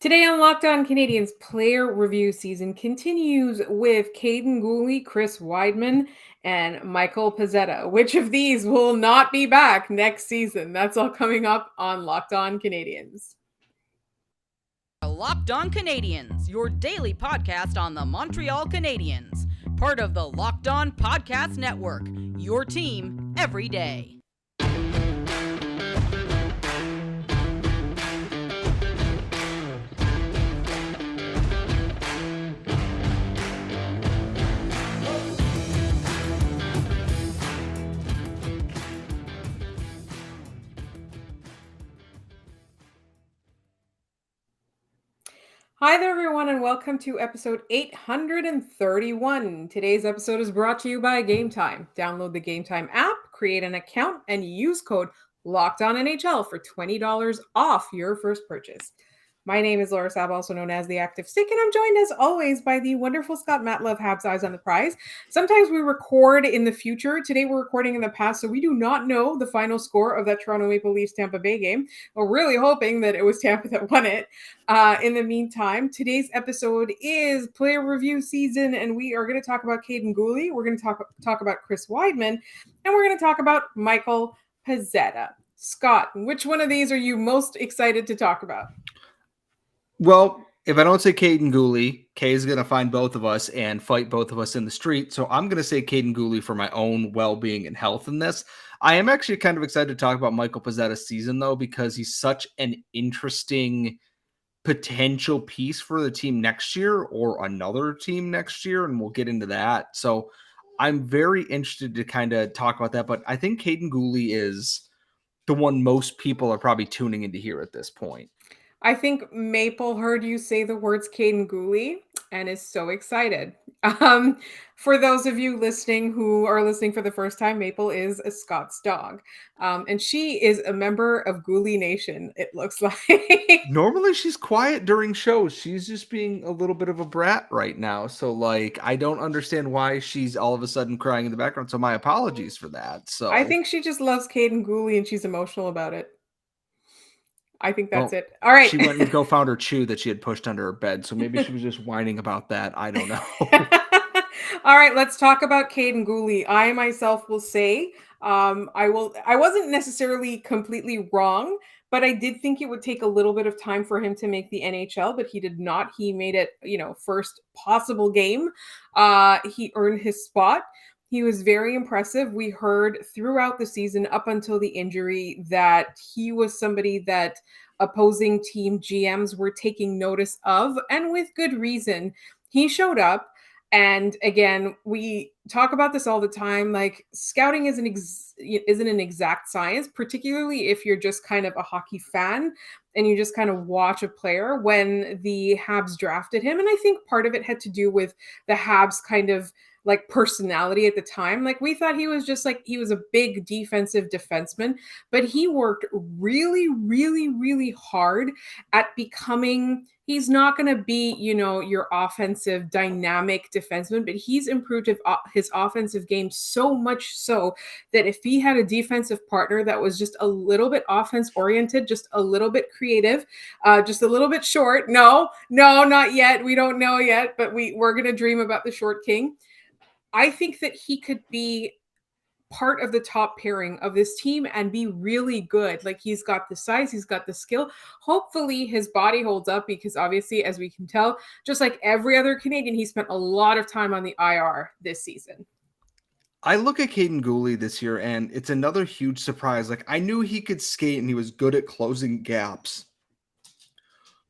Today on Locked On Canadiens, player review season continues with Kaiden Guhle, Chris Wideman, and Michael Pezzetta. Which of these will not be back next season? That's all coming up on Locked On Canadiens. Locked On Canadiens, your daily podcast on the Montreal Canadiens. Part of the Locked On Podcast Network, your team every day. Hi there, everyone, and welcome to episode 831. Today's episode is brought to you by Gametime. Download the Gametime app, create an account, and use code LOCKEDONNHL for $20 off your first purchase. My name is Laura Sab, also known as the Active Stick, and I'm joined as always by the wonderful Scott Matlove, Habs Eyes on the Prize. Sometimes we record in the future. Today we're recording in the past, so we do not know the final score of that Toronto Maple Leafs Tampa Bay game. We're really hoping that it was Tampa that won it. In the meantime, today's episode is player review season, and we are going to talk about Kaiden Guhle. We're going to talk about Chris Wideman, and we're going to talk about Michael Pezzetta. Scott, which one of these are you most excited to talk about? Well, if I don't say Kaiden Guhle, Kay is going to find both of us and fight both of us in the street. So I'm going to say Kaiden Guhle for my own well-being and health in this. I am actually kind of excited to talk about Michael Pezzetta's season, though, because he's such an interesting potential piece for the team next year or another team next year, and we'll get into that. So I'm very interested to kind of talk about that, but I think Kaiden Guhle is the one most people are probably tuning in to hear at this point. I think Maple heard you say the words Kaiden Guhle and is so excited. For those of you listening who are listening for the first time, Maple is a Scott's dog. And she is a member of Guhle Nation, it looks like. Normally she's quiet during shows. She's just being a little bit of a brat right now. So, I don't understand why she's all of a sudden crying in the background. So my apologies for that. So I think she just loves Kaiden Guhle and she's emotional about it. I think that's it. All right. She went and found her chew that she had pushed under her bed. So maybe she was just whining about that. I don't know. All right, let's talk about Kaiden Guhle. I myself will say I wasn't necessarily completely wrong, but I did think it would take a little bit of time for him to make the NHL, but he did not. He made it, first possible game. He earned his spot. He was very impressive. We heard throughout the season up until the injury that he was somebody that opposing team GMs were taking notice of, and with good reason. He showed up. And again, we talk about this all the time. Like, scouting isn't an exact science, particularly if you're just kind of a hockey fan and you just kind of watch a player. When the Habs drafted him, and I think part of it had to do with the Habs kind of like personality at the time. Like, we thought he was just like, he was a big defensive defenseman, but he worked really, really, really hard at becoming, he's not going to be, your offensive dynamic defenseman, but he's improved his offensive game so much so that if he had a defensive partner that was just a little bit offense oriented, just a little bit creative, just a little bit short. No, not yet. We don't know yet, but we're going to dream about the short king. I think that he could be part of the top pairing of this team and be really good. Like, he's got the size, he's got the skill. Hopefully his body holds up, because obviously, as we can tell, just like every other Canadian, he spent a lot of time on the IR this season. I look at Kaiden Guhle this year, and it's another huge surprise. Like, I knew he could skate and he was good at closing gaps,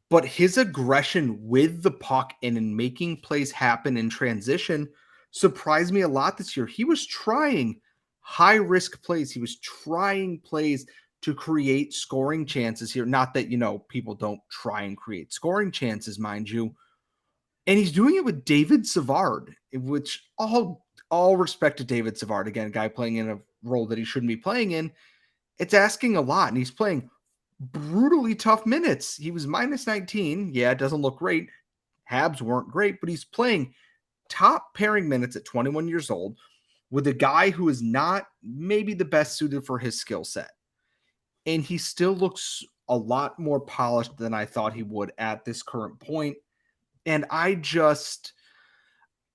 but his aggression with the puck and in making plays happen in transition surprised me a lot this year. He was trying high-risk plays. He was trying plays to create scoring chances here. Not that, people don't try and create scoring chances, mind you. And he's doing it with David Savard, which all respect to David Savard. Again, a guy playing in a role that he shouldn't be playing in. It's asking a lot, and he's playing brutally tough minutes. He was minus 19. Yeah, it doesn't look great. Habs weren't great, but he's playing top pairing minutes at 21 years old with a guy who is not maybe the best suited for his skill set. And he still looks a lot more polished than I thought he would at this current point. And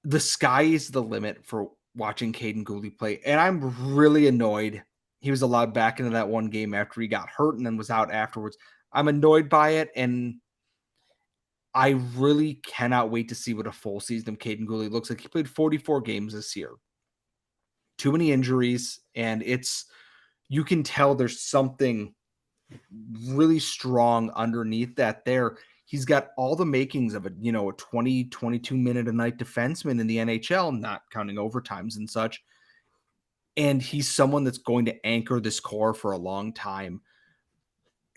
the sky is the limit for watching Kaiden Guhle play. And I'm really annoyed he was allowed back into that one game after he got hurt and then was out afterwards. I'm annoyed by it, and I really cannot wait to see what a full season of Kaiden Guhle looks like. He played 44 games this year. Too many injuries, and you can tell there's something really strong underneath that there. He's got all the makings of a 20, 22 minute a night defenseman in the NHL, not counting overtimes and such. And he's someone that's going to anchor this core for a long time.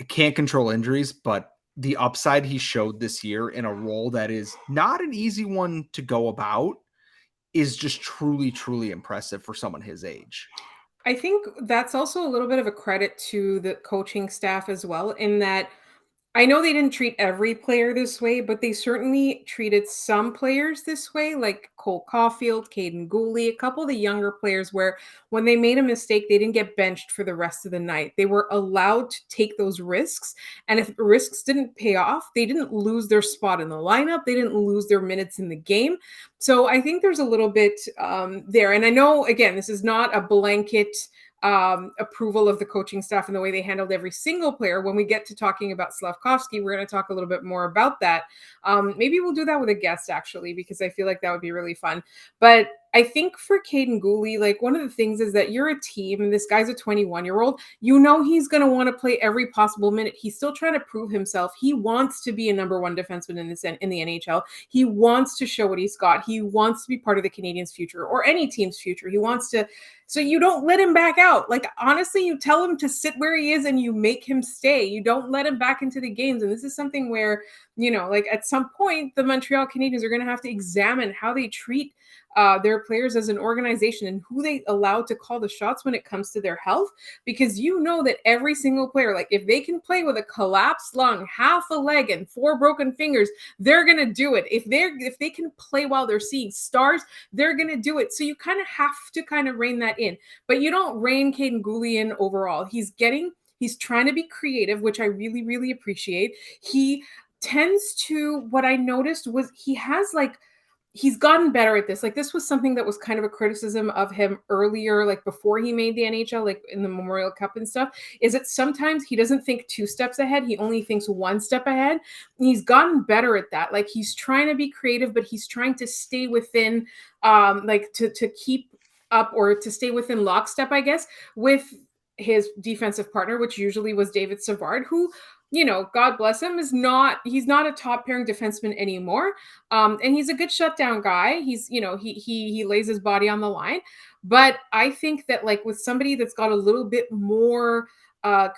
Can't control injuries, but the upside he showed this year in a role that is not an easy one to go about is just truly, truly impressive for someone his age. I think that's also a little bit of a credit to the coaching staff as well, in that I know they didn't treat every player this way, but they certainly treated some players this way, like Cole Caulfield, Kaiden Guhle, a couple of the younger players where when they made a mistake, they didn't get benched for the rest of the night. They were allowed to take those risks. And if the risks didn't pay off, they didn't lose their spot in the lineup. They didn't lose their minutes in the game. So I think there's a little bit there. And I know, again, this is not a blanket approval of the coaching staff and the way they handled every single player. When we get to talking about Slavkovsky, we're going to talk a little bit more about that. Maybe we'll do that with a guest, actually, because I feel like that would be really fun. But I think for Kaiden Guhle, like one of the things is that you're a team, and this guy's a 21-year-old. You know he's going to want to play every possible minute. He's still trying to prove himself. He wants to be a number one defenseman in the NHL. He wants to show what he's got. He wants to be part of the Canadiens' future or any team's future. He wants to. So you don't let him back out. Like, honestly, you tell him to sit where he is and you make him stay. You don't let him back into the games. And this is something where, like at some point, the Montreal Canadiens are going to have to examine how they treat their players as an organization and who they allow to call the shots when it comes to their health, because you know that every single player, like if they can play with a collapsed lung, half a leg, and 4 broken fingers, they're gonna do it. If they can play while they're seeing stars, they're gonna do it. So you kind of have to kind of rein that in, but you don't rein Kaiden Guhle in overall. He's trying to be creative, which I really, really appreciate. He tends to, what I noticed was he's gotten better at this. Like, this was something that was kind of a criticism of him earlier, like before he made the NHL, like in the Memorial Cup and stuff, is that sometimes he doesn't think 2 steps ahead. He only thinks 1 step ahead. And he's gotten better at that. Like, he's trying to be creative, but he's trying to stay within, to keep up or to stay within lockstep, I guess, with his defensive partner, which usually was David Savard, who, God bless him, he's not a top pairing defenseman anymore. And he's a good shutdown guy. He's, he lays his body on the line. But I think that, like, with somebody that's got a little bit more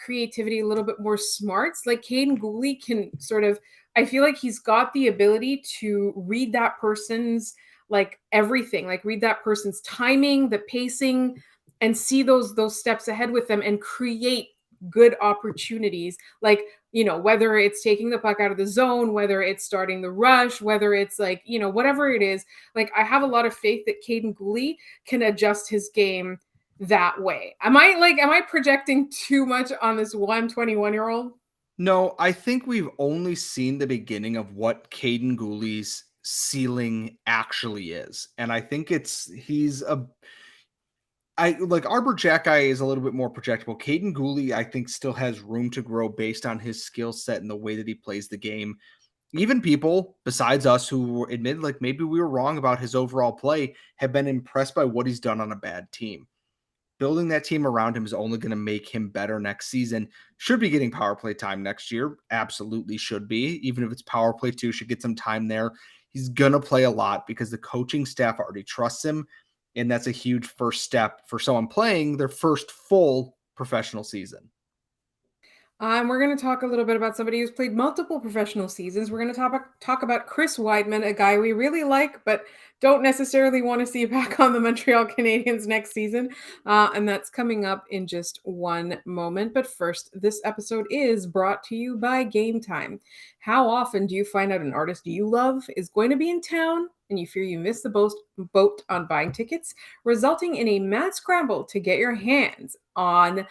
creativity, a little bit more smarts, like Kaiden Guhle can sort of, I feel like he's got the ability to read that person's, like, everything, like read that person's timing, the pacing, and see those steps ahead with them and create good opportunities. Like, whether it's taking the puck out of the zone, whether it's starting the rush, whether it's like, whatever it is, like, I have a lot of faith that Kaiden Guhle can adjust his game that way. Am I projecting too much on this 121-year-old? No, I think we've only seen the beginning of what Kaiden Guhle's ceiling actually is. And I think Arbor Jackeye is a little bit more projectable. Kaiden Guhle, I think, still has room to grow based on his skill set and the way that he plays the game. Even people besides us who admit, like, maybe we were wrong about his overall play, have been impressed by what he's done on a bad team. Building that team around him is only going to make him better next season. Should be getting power play time next year. Absolutely should be. Even if it's power play 2, should get some time there. He's going to play a lot because the coaching staff already trusts him. And that's a huge first step for someone playing their first full professional season. We're going to talk a little bit about somebody who's played multiple professional seasons. We're going to talk about Chris Wideman, a guy we really like, but don't necessarily want to see back on the Montreal Canadiens next season. And that's coming up in just one moment. But first, this episode is brought to you by Gametime. How often do you find out an artist you love is going to be in town and you fear you missed the boat on buying tickets, resulting in a mad scramble to get your hands on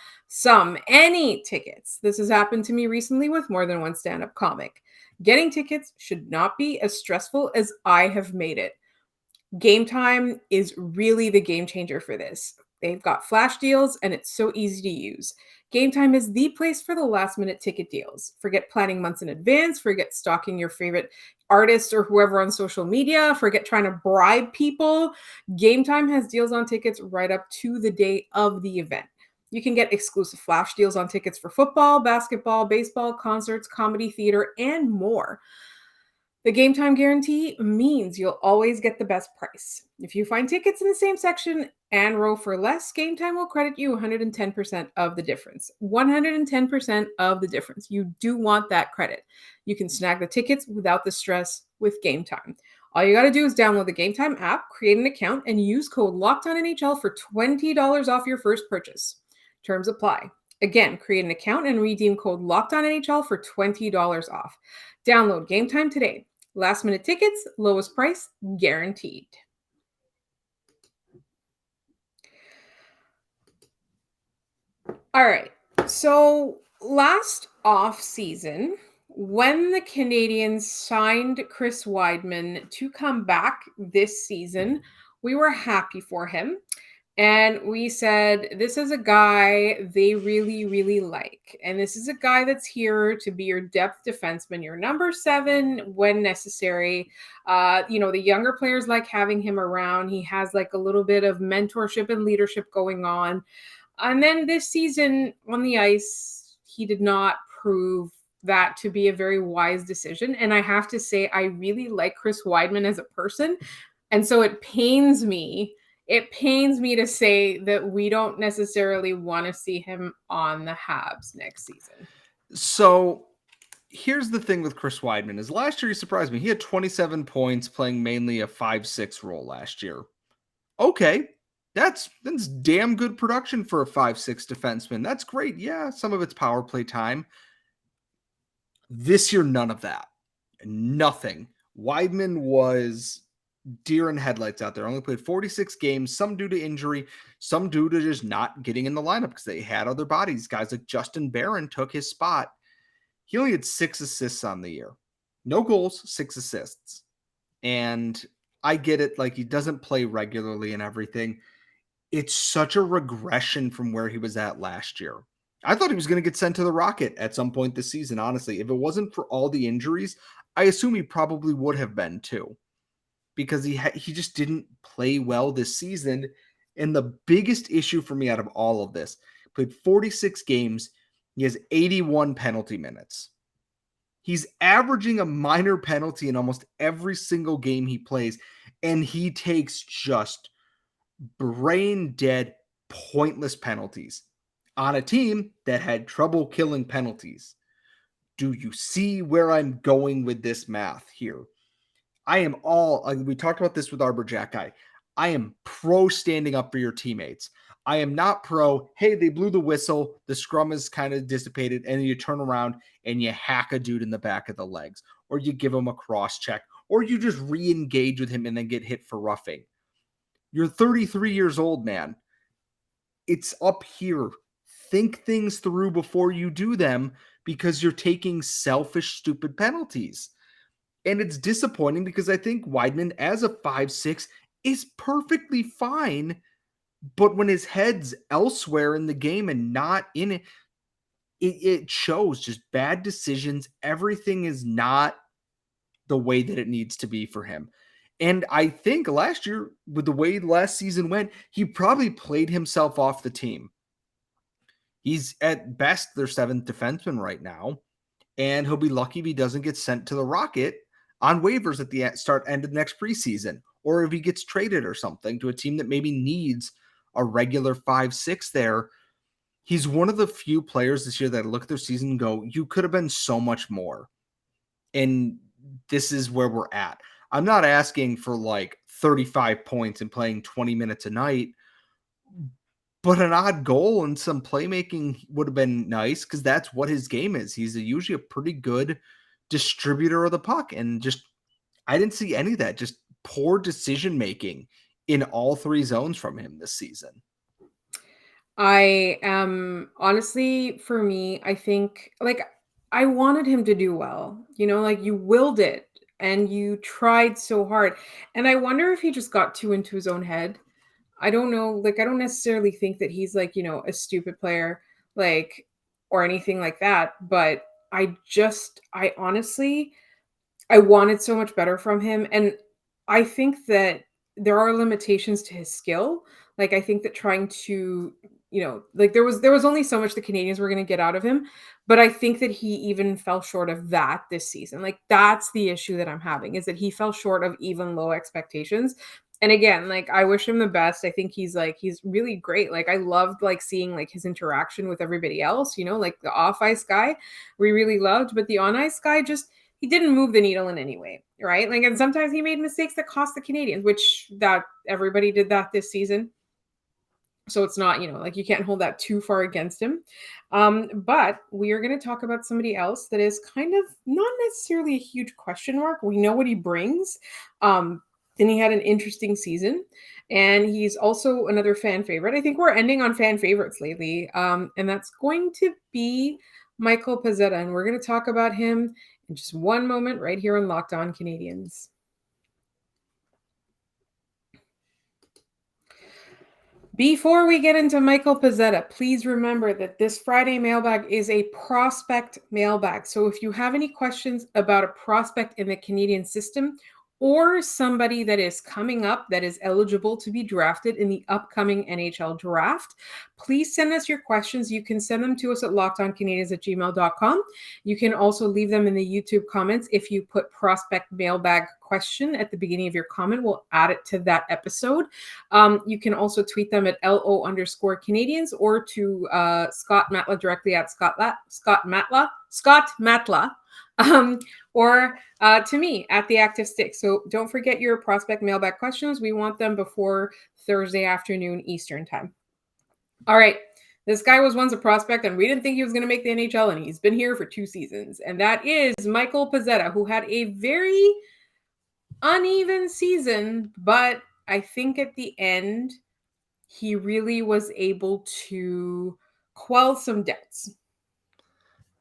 any tickets? This has happened to me recently with more than one stand-up comic. Getting tickets should not be as stressful as I have made it. Gametime is really the game changer for this. They've got flash deals and it's so easy to use. Gametime is the place for the last minute ticket deals. Forget planning months in advance, forget stalking your favorite artists or whoever on social media, forget trying to bribe people. Gametime has deals on tickets right up to the day of the event. You can get exclusive flash deals on tickets for football, basketball, baseball, concerts, comedy, theater, and more. The Gametime guarantee means you'll always get the best price. If you find tickets in the same section and row for less, Gametime will credit you 110% of the difference. 110% of the difference. You do want that credit. You can snag the tickets without the stress with Gametime. All you got to do is download the Gametime app, create an account, and use code LOCKEDONNHL for $20 off your first purchase. Terms apply. Again, create an account and redeem code LOCKEDONNHL for $20 off. Download Gametime today. Last minute tickets, lowest price, guaranteed. All right. So last off season, when the Canadiens signed Chris Wideman to come back this season, we were happy for him. And we said, this is a guy they really, really like. And this is a guy that's here to be your depth defenseman, your number 7 when necessary. The younger players like having him around. He has like a little bit of mentorship and leadership going on. And then this season on the ice, he did not prove that to be a very wise decision. And I have to say, I really like Chris Wideman as a person. And so it pains me to say that we don't necessarily want to see him on the Habs next season. So here's the thing with Chris Wideman is last year he surprised me. He had 27 points playing mainly a 5-6 role last year. Okay, that's damn good production for a 5-6 defenseman. That's great. Yeah, some of it's power play time. This year, none of that. Nothing. Wideman was deer in headlights out there. Only played 46 games, some due to injury, some due to just not getting in the lineup because they had other bodies. Guys like Justin Barron took his spot. He only had 6 assists on the year. No goals, 6 assists. And I get it, like he doesn't play regularly and everything. It's such a regression from where he was at last year. I thought he was going to get sent to the Rocket at some point this season, honestly. If it wasn't for all the injuries, I assume he probably would have been too. Because he just didn't play well this season. And the biggest issue for me out of all of this, played 46 games. He has 81 penalty minutes. He's averaging a minor penalty in almost every single game he plays. And he takes just brain dead, pointless penalties on a team that had trouble killing penalties. Do you see where I'm going with this math here? We talked about this with Arbor Jack Guy. I am pro standing up for your teammates. I am not pro, hey, they blew the whistle, the scrum is kind of dissipated, and then you turn around and you hack a dude in the back of the legs, or you give him a cross check, or you just re-engage with him and then get hit for roughing. You're 33 years old, man. It's up here. Think things through before you do them because you're taking selfish, stupid penalties. And it's disappointing because I think Wideman as a 5-6 is perfectly fine. But when his head's elsewhere in the game and not in it, it shows just bad decisions. Everything is not the way that it needs to be for him. And I think last year, with the way last season went, he probably played himself off the team. He's at best their 7th defenseman right now. And he'll be lucky if he doesn't get sent to the Rocket on waivers at the end of the next preseason, or if he gets traded or something to a team that maybe needs a regular 5-6 there. He's one of the few players this year that look at their season and go, you could have been so much more. And this is where we're at. I'm not asking for like 35 points and playing 20 minutes a night, but an odd goal and some playmaking would have been nice because that's what his game is. He's usually a pretty good distributor of the puck, and just I didn't see any of that. Just poor decision making in all three zones from him this season. I am honestly, for me, I think like I wanted him to do well. Like you willed it and you tried so hard. And I wonder if he just got too into his own head. I don't know. Like, I don't necessarily think that he's like, a stupid player, like, or anything like that. But I honestly, I wanted so much better from him, and I think that there are limitations to his skill. Like, I think that trying to, like there was only so much the Canadians were going to get out of him, but I think that he even fell short of that this season. Like that's the issue that I'm having is that he fell short of even low expectations. And again, like I wish him the best. I think he's really great. Like I loved like seeing like his interaction with everybody else, like the off ice guy we really loved, but the on ice guy just he didn't move the needle in any way, right? Like, and sometimes he made mistakes that cost the Canadians, which that everybody did that this season. So it's not, like you can't hold that too far against him. But we are going to talk about somebody else that is kind of not necessarily a huge question mark. We know what he brings. And he had an interesting season. And he's also another fan favorite. I think we're ending on fan favorites lately. And that's going to be Michael Pezzetta. And we're going to talk about him in just one moment right here on Locked On Canadiens. Before we get into Michael Pezzetta, please remember that this Friday mailbag is a prospect mailbag. So if you have any questions about a prospect in the Canadian system or somebody that is coming up that is eligible to be drafted in the upcoming NHL draft, please send us your questions. You can send them to us at lockedoncanadians@gmail.com. You can also leave them in the YouTube comments. If you put prospect mailbag question at the beginning of your comment, we'll add it to that episode. You can also tweet them at LO_Canadians or to Scott Matla directly at Scott Matla. Or to me at the Active Stick. So don't forget your prospect mailbag questions. We want them before Thursday afternoon Eastern time. All right. This guy was once a prospect, and we didn't think he was going to make the NHL, and he's been here for 2 seasons. And that is Michael Pezzetta, who had a very uneven season, but I think at the end, he really was able to quell some doubts.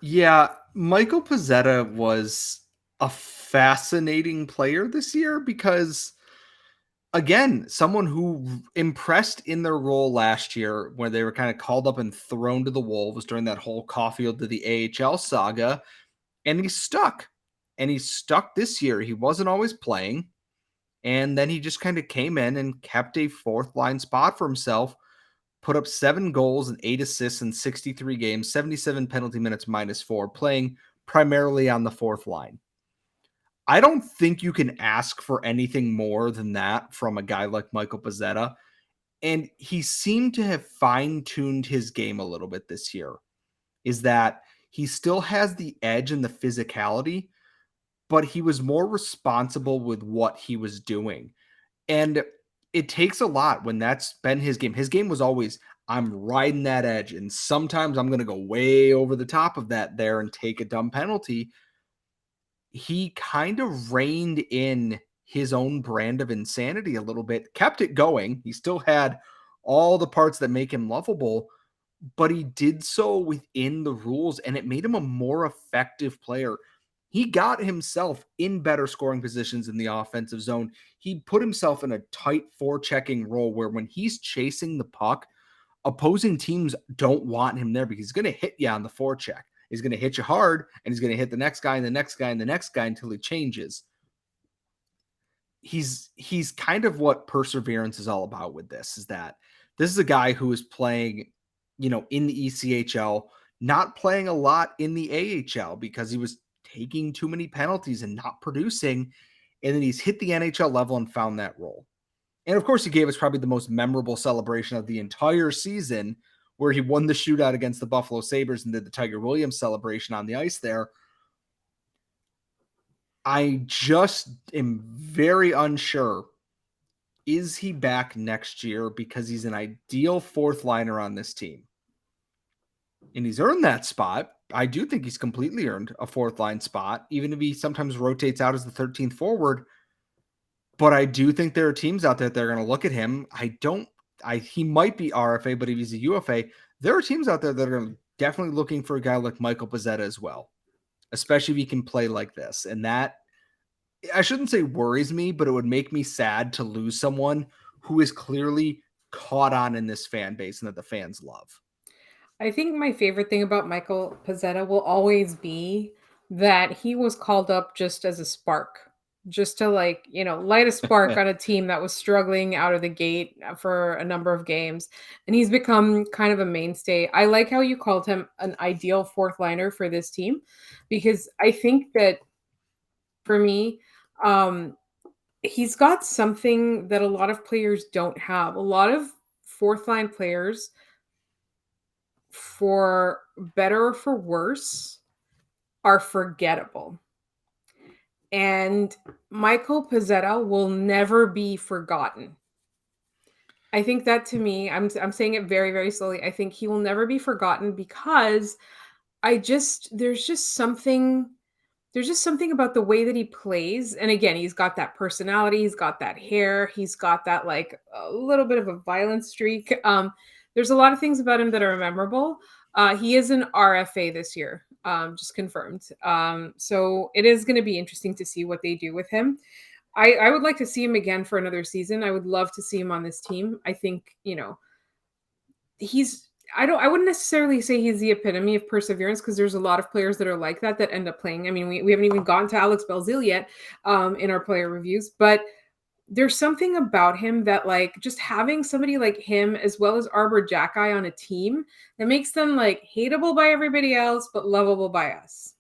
Yeah, Michael Pezzetta was a fascinating player this year because, again, someone who impressed in their role last year where they were kind of called up and thrown to the wolves during that whole Caulfield to the AHL saga, and he stuck. And he stuck this year. He wasn't always playing, and then he just kind of came in and kept a fourth line spot for himself, put up 7 goals and 8 assists in 63 games, 77 penalty minutes -4, playing primarily on the fourth line. I don't think you can ask for anything more than that from a guy like Michael Pezzetta. And he seemed to have fine-tuned his game a little bit this year, is that he still has the edge and the physicality, but he was more responsible with what he was doing. And it takes a lot when that's been his game. His game was always, I'm riding that edge, and sometimes I'm going to go way over the top of that there and take a dumb penalty. He kind of reined in his own brand of insanity a little bit, kept it going. He still had all the parts that make him lovable, but he did so within the rules, and it made him a more effective player. He got himself in better scoring positions in the offensive zone. He put himself in a tight forechecking role where when he's chasing the puck, opposing teams don't want him there because he's going to hit you on the forecheck. He's going to hit you hard, and he's going to hit the next guy and the next guy and the next guy until he changes. He's kind of what perseverance is all about with this, is that this is a guy who is playing, in the ECHL, not playing a lot in the AHL because he was taking too many penalties and not producing. And then he's hit the NHL level and found that role. And of course, he gave us probably the most memorable celebration of the entire season, where he won the shootout against the Buffalo Sabres and did the Tiger Williams celebration on the ice there. I just am very unsure. Is he back next year because he's an ideal fourth liner on this team? And he's earned that spot. I do think he's completely earned a fourth line spot, even if he sometimes rotates out as the 13th forward. But I do think there are teams out there that are going to look at him. He might be RFA, but if he's a UFA, there are teams out there that are definitely looking for a guy like Michael Pezzetta as well, especially if he can play like this. And that, I shouldn't say worries me, but it would make me sad to lose someone who is clearly caught on in this fan base and that the fans love. I think my favorite thing about Michael Pezzetta will always be that he was called up just as a spark, just to light a spark on a team that was struggling out of the gate for a number of games. And he's become kind of a mainstay. I like how you called him an ideal fourth liner for this team, because I think that for me, um, he's got something that a lot of players don't have. A lot of fourth line players, for better or for worse, are forgettable. And Michael Pezzetta will never be forgotten. I think that, to me, I'm saying it very, very slowly. I think he will never be forgotten because there's just something about the way that he plays. And again, he's got that personality, he's got that hair, he's got that like a little bit of a violent streak. There's a lot of things about him that are memorable. He is an RFA this year, just confirmed. So it is going to be interesting to see what they do with him. I would like to see him again for another season. I would love to see him on this team. I think, he's I wouldn't necessarily say he's the epitome of perseverance, because there's a lot of players that are like that end up playing. I mean, we haven't even gotten to Alex Belzil yet in our player reviews, but there's something about him that, like, just having somebody like him as well as Arbor Jacki on a team that makes them like hateable by everybody else but lovable by us.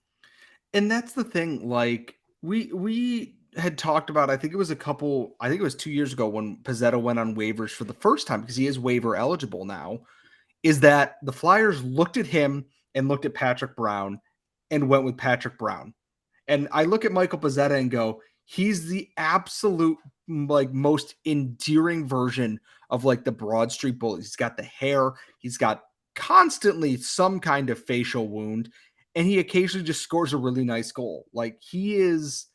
And that's the thing. Like, we had talked about, I think it was 2 years ago when Pezzetta went on waivers for the first time, because he is waiver eligible now, is that the Flyers looked at him and looked at Patrick Brown and went with Patrick Brown. And I look at Michael Pezzetta and go, he's the absolute like most endearing version of like the Broad Street Bullies. He's got the hair, he's got constantly some kind of facial wound, and he occasionally just scores a really nice goal. Like, he is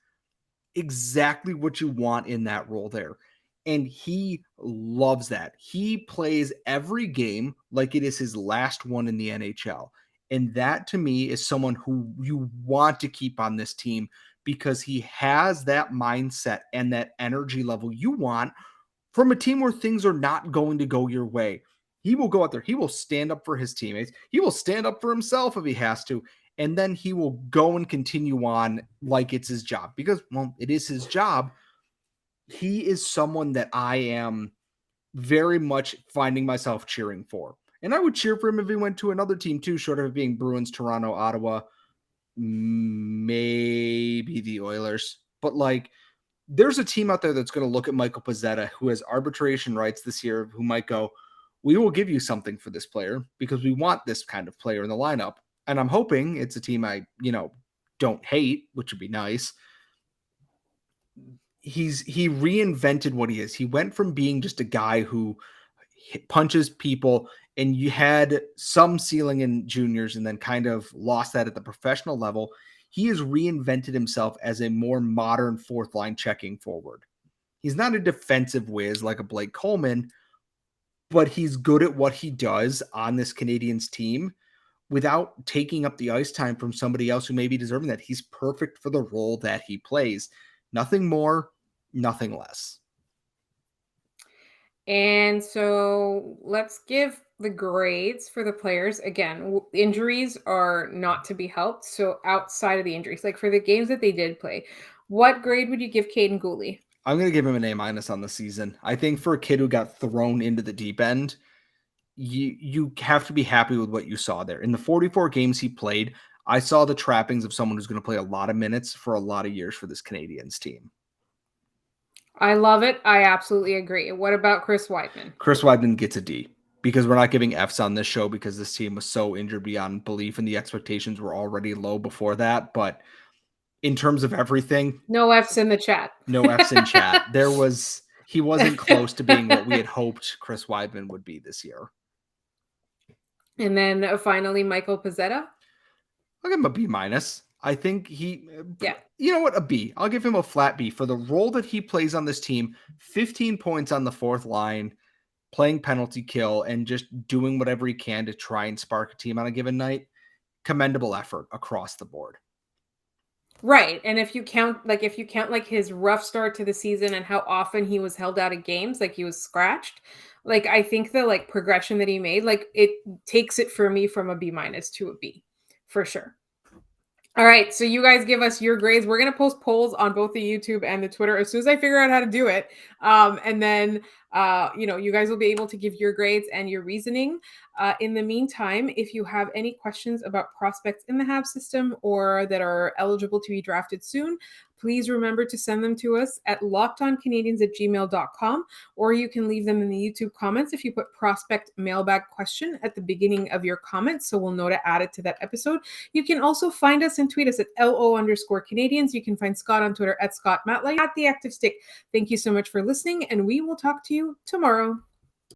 exactly what you want in that role there. And he loves that. He plays every game like it is his last one in the NHL. And that, to me, is someone who you want to keep on this team, because he has that mindset and that energy level you want from a team where things are not going to go your way. He will go out there. He will stand up for his teammates. He will stand up for himself if he has to. And then he will go and continue on like it's his job, because, well, it is his job. He is someone that I am very much finding myself cheering for. And I would cheer for him if he went to another team too, short of it being Bruins, Toronto, Ottawa, maybe the Oilers. But like, there's a team out there that's going to look at Michael Pezzetta, who has arbitration rights this year, who might go, we will give you something for this player because we want this kind of player in the lineup. And I'm hoping it's a team I, don't hate, which would be nice. He reinvented what he is. He went from being just a guy who punches people, and you had some ceiling in juniors and then kind of lost that at the professional level. He has reinvented himself as a more modern fourth line checking forward. He's not a defensive whiz like a Blake Coleman, but he's good at what he does on this Canadiens team without taking up the ice time from somebody else who may be deserving that. He's perfect for the role that he plays. Nothing more, nothing less. And so let's give the grades for the players. Again, injuries are not to be helped. So outside of the injuries, like for the games that they did play, what grade would you give Kaiden Guhle? I'm going to give him an A- on the season. I think for a kid who got thrown into the deep end, you have to be happy with what you saw there. In the 44 games he played, I saw the trappings of someone who's going to play a lot of minutes for a lot of years for this Canadiens team. I love it. I absolutely agree. What about Chris Wideman? Chris Wideman gets a D, because we're not giving Fs on this show because this team was so injured beyond belief and the expectations were already low before that. But in terms of everything. No F's in the chat. No F's in chat. He wasn't close to being what we had hoped Chris Wideman would be this year. And then finally, Michael Pezzetta. I'll give him a B minus. I think Yeah. You know what? A B. I'll give him a flat B for the role that he plays on this team. 15 points on the fourth line, playing penalty kill, and just doing whatever he can to try and spark a team on a given night. Commendable effort across the board. Right. And if you count like his rough start to the season and how often he was held out of games, like he was scratched, like I think the like progression that he made, like it takes it for me from a B minus to a B for sure. All right, so you guys give us your grades. We're going to post polls on both the YouTube and the Twitter as soon as I figure out how to do it. And then, you guys will be able to give your grades and your reasoning. In the meantime, if you have any questions about prospects in the Habs system or that are eligible to be drafted soon, please remember to send them to us at lockedoncanadiens@gmail.com, or you can leave them in the YouTube comments if you put prospect mailbag question at the beginning of your comments, so we'll know to add it to that episode. You can also find us and tweet us at LO_Canadiens. You can find Scott on Twitter at ScottMatley, at The Active Stick. Thank you so much for listening, and we will talk to you tomorrow.